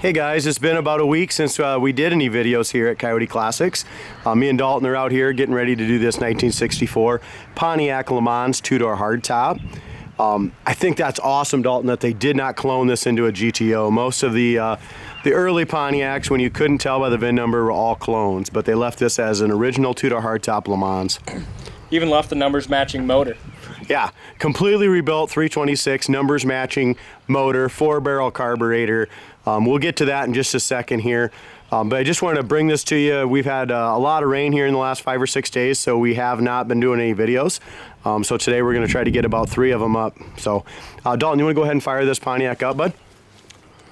Hey guys, it's been about a week since we did any videos here at Coyote Classics. Me and Dalton are out here getting ready to do this 1964 Pontiac Lemans two-door hardtop. I think that's awesome, Dalton, that they did not clone this into a GTO. Most of the early Pontiacs, when you couldn't tell by the VIN number, were all clones, but they left this as an original two-door hardtop Lemans. Even left the numbers matching motor. Yeah, completely rebuilt 326, numbers matching motor, 4-barrel carburetor. We'll get to that in just a second here. But I just wanted to bring this to you. We've had a lot of rain here in the last 5 or 6 days, so we have not been doing any videos. So today we're going to try to get about 3 of them up. So Dalton, you want to go ahead and fire this Pontiac up, bud?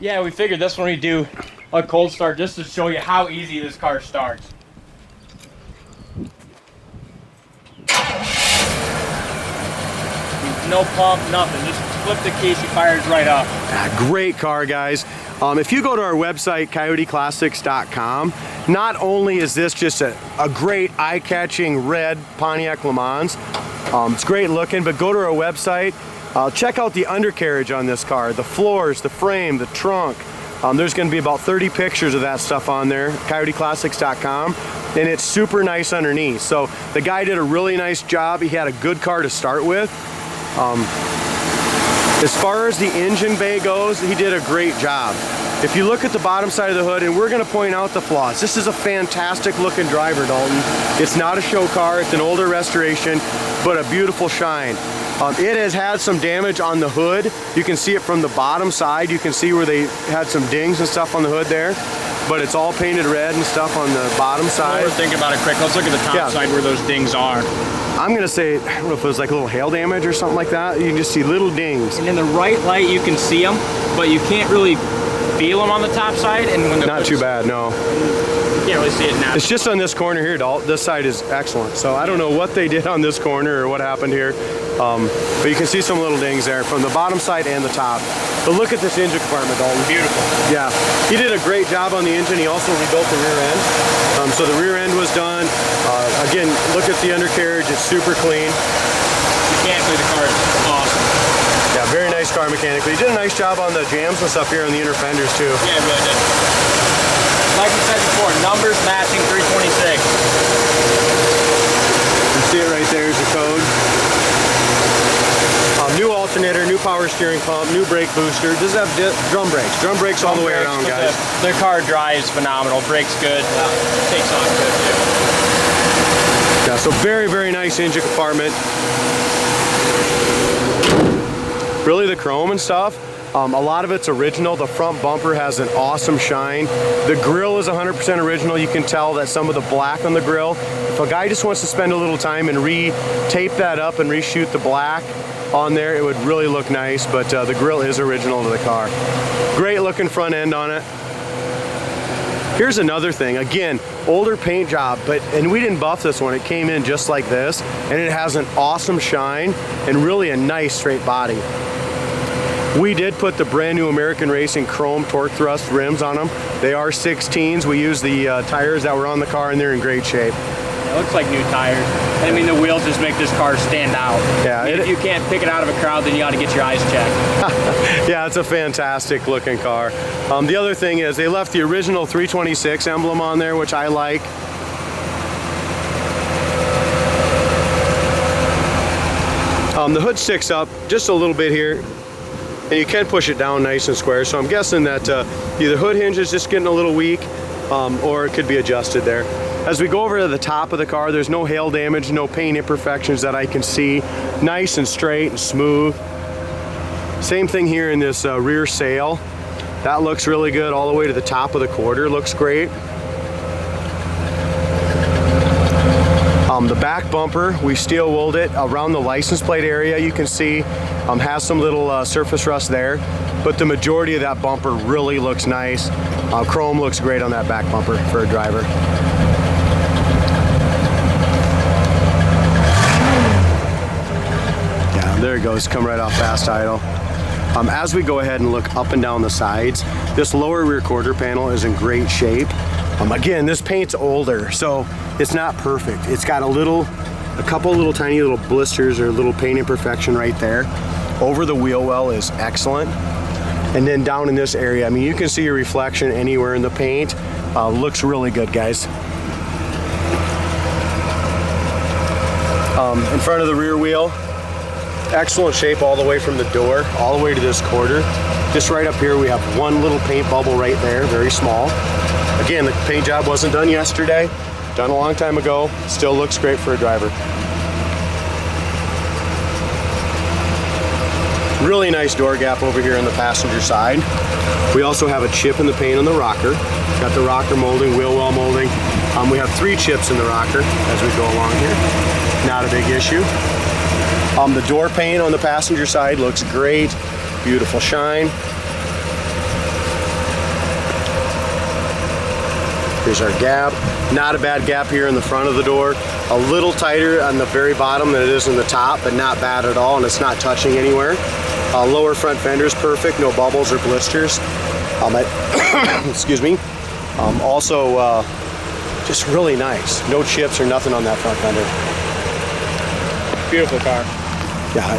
Yeah, we figured this one we'd do a cold start just to show you how easy this car starts. No pump, nothing. Just flip the key, she fires right up. Great car, guys. If you go to our website, coyoteclassics.com, not only is this just a great eye-catching red Pontiac Lemans, it's great looking, but go to our website, check out the undercarriage on this car, the floors, the frame, the trunk. There's going to be about 30 pictures of that stuff on there, coyoteclassics.com, and it's super nice underneath. So the guy did a really nice job. He had a good car to start with. As far as the engine bay goes, he did a great job. If you look at the bottom side of the hood, and we're going to point out the flaws, this is a fantastic looking driver, Dalton. It's not a show car, it's an older restoration, but a beautiful shine. It has had some damage on the hood. You can see it from the bottom side. You can see where they had some dings and stuff on the hood there, but it's all painted red and stuff on the bottom side. Think about it quick. Let's look at the top side where those dings are. I'm gonna say, I don't know if it was like a little hail damage or something like that. You can just see little dings. And in the right light, you can see them, but you can't really feel them on the top side. And when not too bad, no. You can't really see it now. It's just on this corner here, Dalt. This side is excellent. So I don't know what they did on this corner or what happened here. But you can see some little dings there from the bottom side and the top. But look at this engine compartment, Dalton. Beautiful. Yeah, he did a great job on the engine. He also rebuilt the rear end. So the rear end was done. Again, look at the undercarriage. It's super clean. Mechanically, the car is awesome. Yeah, very nice car mechanically. He did a nice job on the jams and stuff here on the inner fenders too. Yeah, it really did. Like we said before, numbers matching 326. You see it right there is the code. New alternator, new power steering pump, new brake booster. Does have drum brakes. Drum brakes all the way around, guys. The car drives phenomenal. Brakes good. Takes off good too. Yeah, so very, very nice engine compartment. Really the chrome and stuff. A lot of it's original. The front bumper has an awesome shine. The grill is 100% original. You can tell that some of the black on the grill. If a guy just wants to spend a little time and re-tape that up and reshoot the black on there, it would really look nice, but the grill is original to the car. Great looking front end on it. Here's another thing, again, older paint job, and we didn't buff this one. It came in just like this, and it has an awesome shine and really a nice straight body. We did put the brand new American Racing chrome torque thrust rims on them. They are 16s. We used the tires that were on the car, and they're in great shape. It looks like new tires. I mean, the wheels just make this car stand out. Yeah, I mean, if you can't pick it out of a crowd, then you ought to get your eyes checked. Yeah, it's a fantastic looking car. The other thing is they left the original 326 emblem on there, which I like. The hood sticks up just a little bit here, and you can push it down nice and square. So I'm guessing that either hood hinge is just getting a little weak, or it could be adjusted there. As we go over to the top of the car, there's no hail damage, no paint imperfections that I can see. Nice and straight and smooth. Same thing here in this rear sail. That looks really good all the way to the top of the quarter. Looks great. The back bumper, we steel wooled it around the license plate area. You can see has some little surface rust there, but the majority of that bumper really looks nice. Chrome looks great on that back bumper for a driver. Yeah, there it goes, come right off fast idle. As we go ahead and look up and down the sides, this lower rear quarter panel is in great shape. Again, this paint's older, so it's not perfect. It's got a couple little tiny little blisters or little paint imperfection right there. Over the wheel well is excellent. And then down in this area, I mean, you can see your reflection anywhere in the paint. Looks really good, guys. In front of the rear wheel, excellent shape all the way from the door, all the way to this quarter. Just right up here, we have one little paint bubble right there, very small. Again, the paint job wasn't done yesterday, done a long time ago. Still looks great for a driver. Really nice door gap over here on the passenger side. We also have a chip in the paint on the rocker. Got the rocker molding, wheel well molding. We have 3 chips in the rocker as we go along here. Not a big issue. The door paint on the passenger side looks great. Beautiful shine. Here's our gap. Not a bad gap here in the front of the door. A little tighter on the very bottom than it is in the top, but not bad at all, and it's not touching anywhere. Lower front fender's perfect, no bubbles or blisters. Excuse me. Also, just really nice. No chips or nothing on that front fender. Beautiful car. Yeah,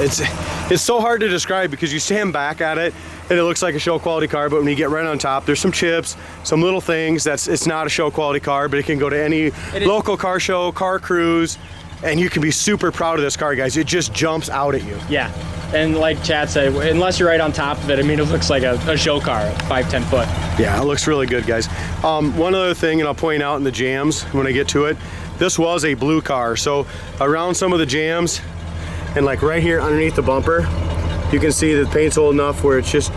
it's so hard to describe because you stand back at it and it looks like a show quality car, but when you get right on top, there's some chips, some little things. It's not a show quality car, but it can go to any local car show, car cruise, and you can be super proud of this car, guys. It just jumps out at you. Yeah, and like Chad said, unless you're right on top of it, I mean, it looks like a show car, 5-10 foot. Yeah, it looks really good, guys. One other thing, and I'll point out in the jams when I get to it, this was a blue car, so around some of the jams, and like right here underneath the bumper, you can see that the paint's old enough where it's just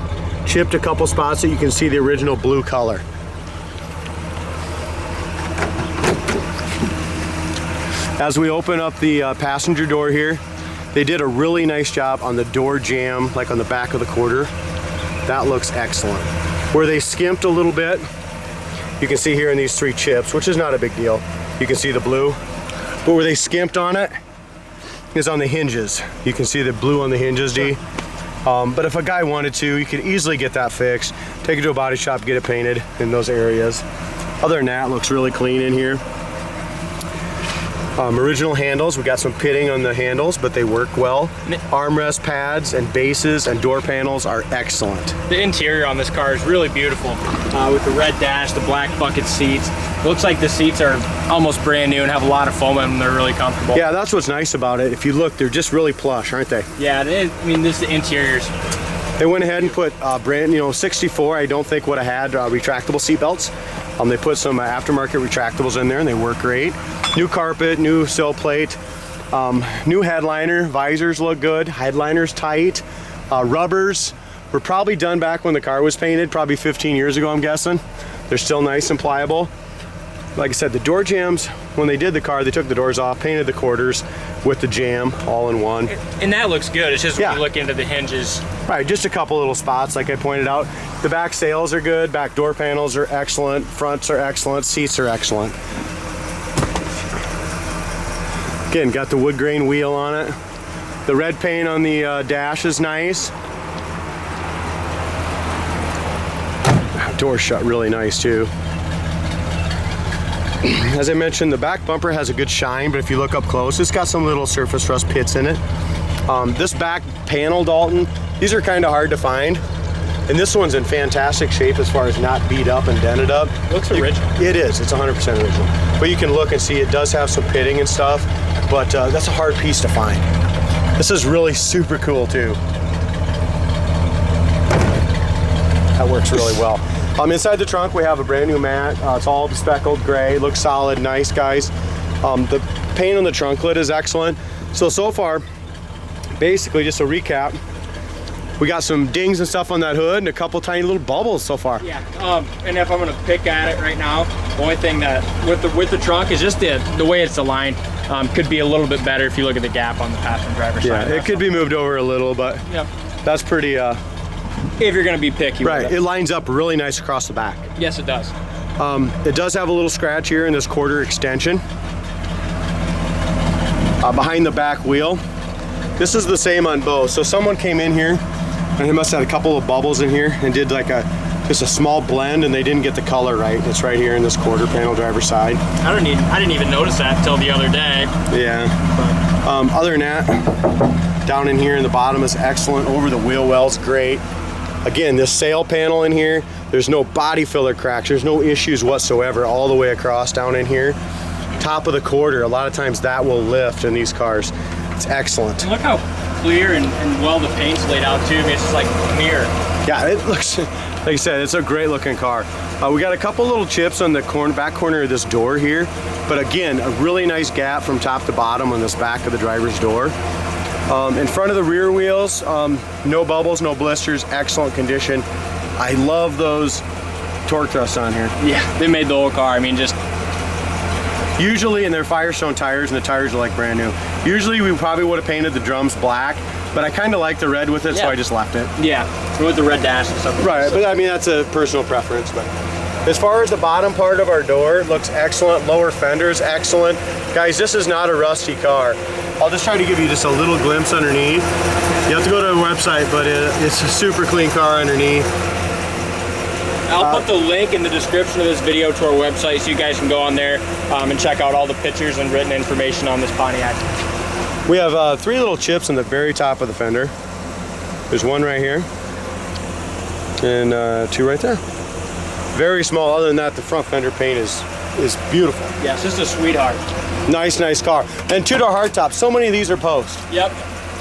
chipped a couple spots that you can see the original blue color. As we open up the passenger door here, they did a really nice job on the door jamb, like on the back of the quarter. That looks excellent. Where they skimped a little bit, you can see here in these 3 chips, which is not a big deal. You can see the blue, but where they skimped on it is on the hinges. You can see the blue on the hinges, D. But if a guy wanted to, you could easily get that fixed, take it to a body shop, get it painted in those areas. Other than that, it looks really clean in here. Original handles, we got some pitting on the handles, but they work well. Armrest pads and bases and door panels are excellent. The interior on this car is really beautiful, with the red dash, the black bucket seats. It looks like the seats are almost brand new and have a lot of foam in them. They're really comfortable. Yeah, that's what's nice about it. If you look, they're just really plush, aren't they? Yeah, I mean, this is the interiors. They went ahead and put brand, 64, I don't think would have had retractable seat belts. They put some aftermarket retractables in there and they work great. New carpet, new sill plate, new headliner, visors look good, headliner's tight, rubbers were probably done back when the car was painted, probably 15 years ago, I'm guessing. They're still nice and pliable. Like I said, the door jambs, when they did the car, they took the doors off, painted the quarters with the jamb all in one. And that looks good. It's just when you look into the hinges. Right, just a couple little spots like I pointed out. The back sails are good, back door panels are excellent, fronts are excellent, seats are excellent. Again, got the wood grain wheel on it. The red paint on the dash is nice. Door shut really nice too. As I mentioned, the back bumper has a good shine, but if you look up close, it's got some little surface rust pits in it. This back panel, Dalton, these are kind of hard to find. And this one's in fantastic shape as far as not beat up and dented up. Looks original. It is, it's 100% original. But you can look and see it does have some pitting and stuff, but that's a hard piece to find. This is really super cool too. That works really well. Inside the trunk, we have a brand new mat. It's all speckled gray, looks solid, nice, guys. The paint on the trunk lid is excellent. So far, basically just a recap, we got some dings and stuff on that hood and a couple tiny little bubbles so far. Yeah, and if I'm gonna pick at it right now, the only thing that with the trunk is just the way it's aligned. Could be a little bit better if you look at the gap on the passenger driver's side. Yeah, it could be moved over a little, but that's pretty... if you're gonna be picky. Right, it lines up really nice across the back. Yes, it does. It does have a little scratch here in this quarter extension. Behind the back wheel. This is the same on both. So someone came in here and they must have had a couple of bubbles in here and did like just a small blend and they didn't get the color right. It's right here in this quarter panel driver's side. I didn't even notice that until the other day. Yeah. Other than that, down in here in the bottom is excellent. Over the wheel well's great. Again, this sail panel in here, there's no body filler cracks, there's no issues whatsoever all the way across down in here. Top of the quarter, a lot of times that will lift in these cars. It's excellent. And look how clear and well the paint's laid out too. I mean, it's just like a mirror. Yeah, it looks, like I said, it's a great looking car. We got a couple little chips on the back corner of this door here, but again, a really nice gap from top to bottom on this back of the driver's door. In front of the rear wheels, no bubbles, no blisters, excellent condition. I love those torque thrusts on here. Yeah, they made the whole car. I mean, just usually, and they're Firestone tires, and the tires are like brand new. Usually we probably would have painted the drums black, but I kind of like the red with it, so I just left it. Yeah, with the red dash and stuff. Right, but I mean, that's a personal preference. But as far as the bottom part of our door, it looks excellent. Lower fenders, excellent. Guys, this is not a rusty car. I'll just try to give you just a little glimpse underneath. You have to go to our website, but it's a super clean car underneath. I'll put the link in the description of this video to our website so you guys can go on there and check out all the pictures and written information on this Pontiac. We have 3 little chips on the very top of the fender. There's 1 right here and 2 right there. Very small. Other than that, the front fender paint is beautiful. Yeah, it's just a sweetheart. Nice car. And 2-door hardtop. So many of these are post. Yep.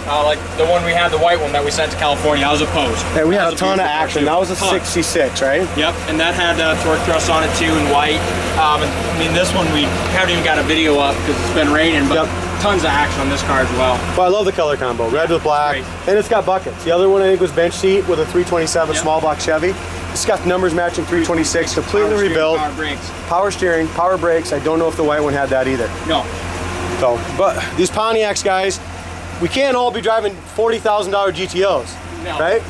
Like the one we had, the white one that we sent to California, that was a post. And we had a ton of action. That was a 66, right? Yep, and that had torque thrust on it too in white. And, I mean, this one we haven't even got a video up because it's been raining, but tons of action on this car as well. Well, I love the color combo, red with black, and it's got buckets. The other one I think was bench seat with a 327 small block Chevy. It's got numbers matching 326, completely rebuilt. Power brakes. Power steering, power brakes. I don't know if the white one had that either. No. So, but these Pontiacs, guys, we can't all be driving $40,000 GTOs, right?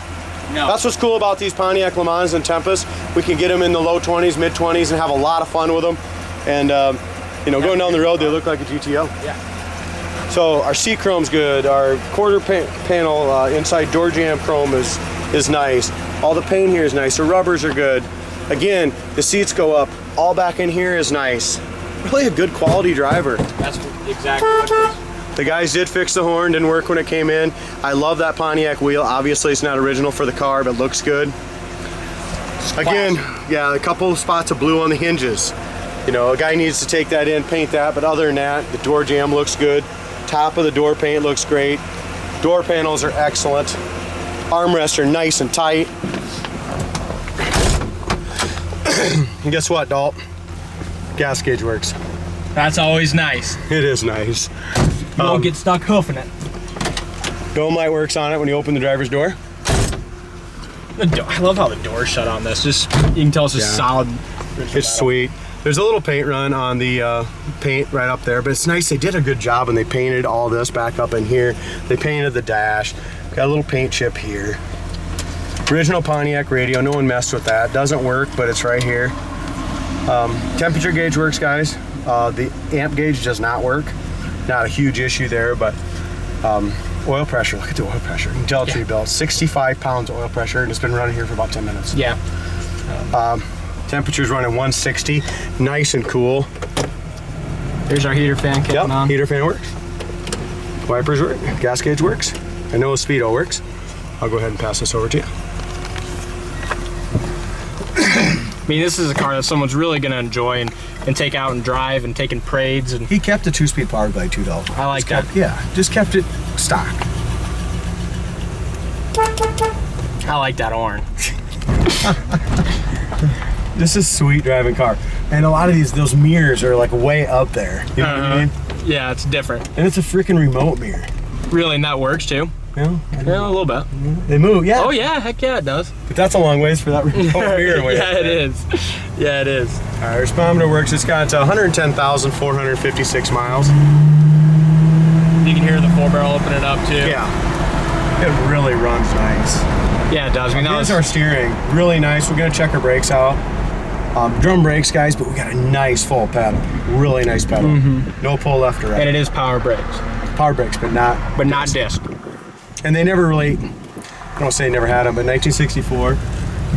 No. That's what's cool about these Pontiac Lemans and Tempest. We can get them in the low 20s, mid 20s, and have a lot of fun with them. And you know, going down the road, they look like a GTO. Yeah. So our seat chrome's good. Our quarter panel inside door jamb chrome is nice. All the paint here is nice. The rubbers are good. Again, the seats go up. All back in here is nice. Really a good quality driver. That's exactly what it is. The guys did fix the horn, didn't work when it came in. I love that Pontiac wheel. Obviously it's not original for the car, but looks good. Again, yeah, a couple of spots of blue on the hinges. You know, a guy needs to take that in, paint that, but other than that, the door jamb looks good. Top of the door paint looks great. Door panels are excellent. Armrests are nice and tight. And guess what, Dalt? Gas gauge works. That's always nice. It is nice. You won't get stuck hoofing it. Dome light works on it when you open the driver's door. I love how the door's shut on this. Just you can tell it's just solid. It's sweet. There's a little paint run on the paint right up there, but it's nice. They did a good job and they painted all this back up in here. They painted the dash. Got a little paint chip here. Original Pontiac radio. No one messed with that. Doesn't work, but it's right here. Temperature gauge works, guys. The amp gauge does not work. Not a huge issue there, but oil pressure. Look at the oil pressure. You can tell it's rebuilt. 65 pounds oil pressure, and it's been running here for about 10 minutes. Yeah. Temperature's running 160. Nice and cool. There's our heater fan kicking on. Heater fan works. Wipers work. Gas gauge works. I know Speedo works. I'll go ahead and pass this over to you. I mean, this is a car that someone's really going to enjoy and take out and drive and take in parades. And he kept a 2-speed power glide too, though. I like that. Just kept it stock. I like that horn. This is a sweet driving car. And a lot of those mirrors are like way up there. You know what I mean? Yeah, it's different. And it's a freaking remote mirror. Really, and that works too? Yeah, a little bit. They move, yeah. Oh yeah, heck yeah, it does. But that's a long ways for that remote mirror. Yeah, it is. Yeah, it is. All right, our speedometer works. It's got 110,456 miles. You can hear the 4-barrel open it up too. Yeah. It really runs nice. Yeah, it does. I mean, here's our steering. Really nice. We're going to check our brakes out. Drum brakes, guys, but we got a nice full pedal. Really nice pedal. No pull left or right. And it is power brakes. Power brakes, but not disc. And they never really, I don't say never had them, but 1964,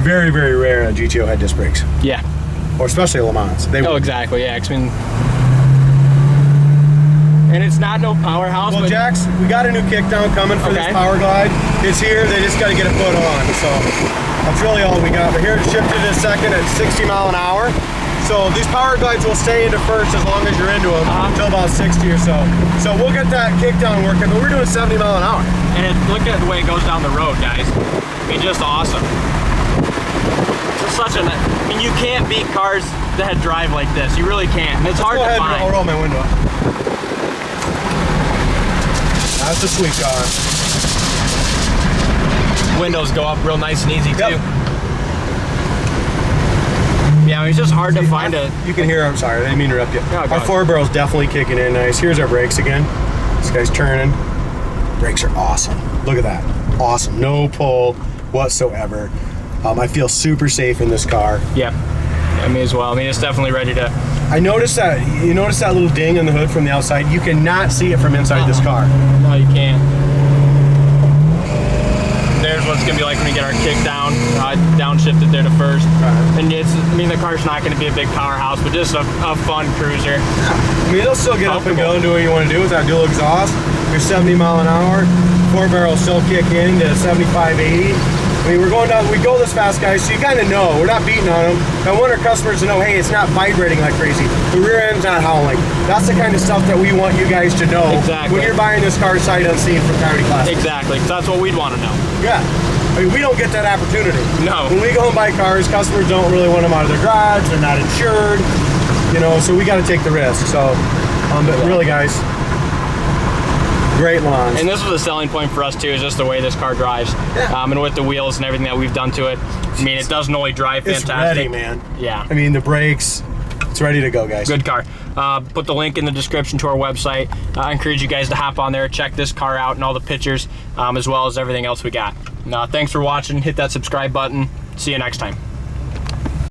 very, very rare a GTO had disc brakes. Yeah. Or especially Le Mans. Exactly, yeah. I mean, And it's not no powerhouse. Well, but Jax, we got a new kickdown coming for this Power Glide. It's here. They just got to get it put on. So that's really all we got. But here, it's shifted in a second at 60 mile an hour. So these Power Glides will stay into first as long as you're into them until about 60 or so. So we'll get that kickdown working, but we're doing 70 mile an hour. And look at the way it goes down the road, guys. I mean, just awesome. It's such a, I mean, you can't beat cars that drive like this. You really can't. And it's hard to find. I'll roll my window up. That's a sweet car. Windows go up real nice and easy too. Yep. Yeah, I mean, it's just hard to find a. You can hear, I'm sorry, I didn't mean to interrupt you. No, our 4-barrel's definitely kicking in nice. Here's our brakes again. This guy's turning. Brakes are awesome. Look at that. Awesome. No pull whatsoever. I feel super safe in this car. Yeah, me as well. I mean, it's definitely ready to. I noticed that, you notice that little ding on the hood from the outside? You cannot see it from inside this car. No, you can't. There's what it's gonna be like when we get our kick down, downshifted there to first. And it's, I mean, the car's not gonna be a big powerhouse, but just a fun cruiser. I mean, it'll still get up and go and do what you want to do with that dual exhaust. You're 70 mile an hour. 4-barrel still kick in to 75, 80. I mean, we're going down, we go this fast, guys, so you kind of know. We're not beating on them. I want our customers to know, hey, it's not vibrating like crazy. The rear end's not howling. That's the kind of stuff that we want you guys to know when you're buying this car sight unseen from Coyote Classic. Exactly, that's what we'd want to know. Yeah. I mean, we don't get that opportunity. No. When we go and buy cars, customers don't really want them out of their garage. They're not insured, you know, so we got to take the risk. So, but really, guys, great lawns. And this was a selling point for us too, is just the way this car drives. Yeah. And with the wheels and everything that we've done to it, I mean, it doesn't only drive fantastic. It's ready, man. Yeah. I mean, the brakes, it's ready to go, guys. Good car. Put the link in the description to our website. I encourage you guys to hop on there, check this car out and all the pictures, as well as everything else we got. Thanks for watching. Hit that subscribe button. See you next time.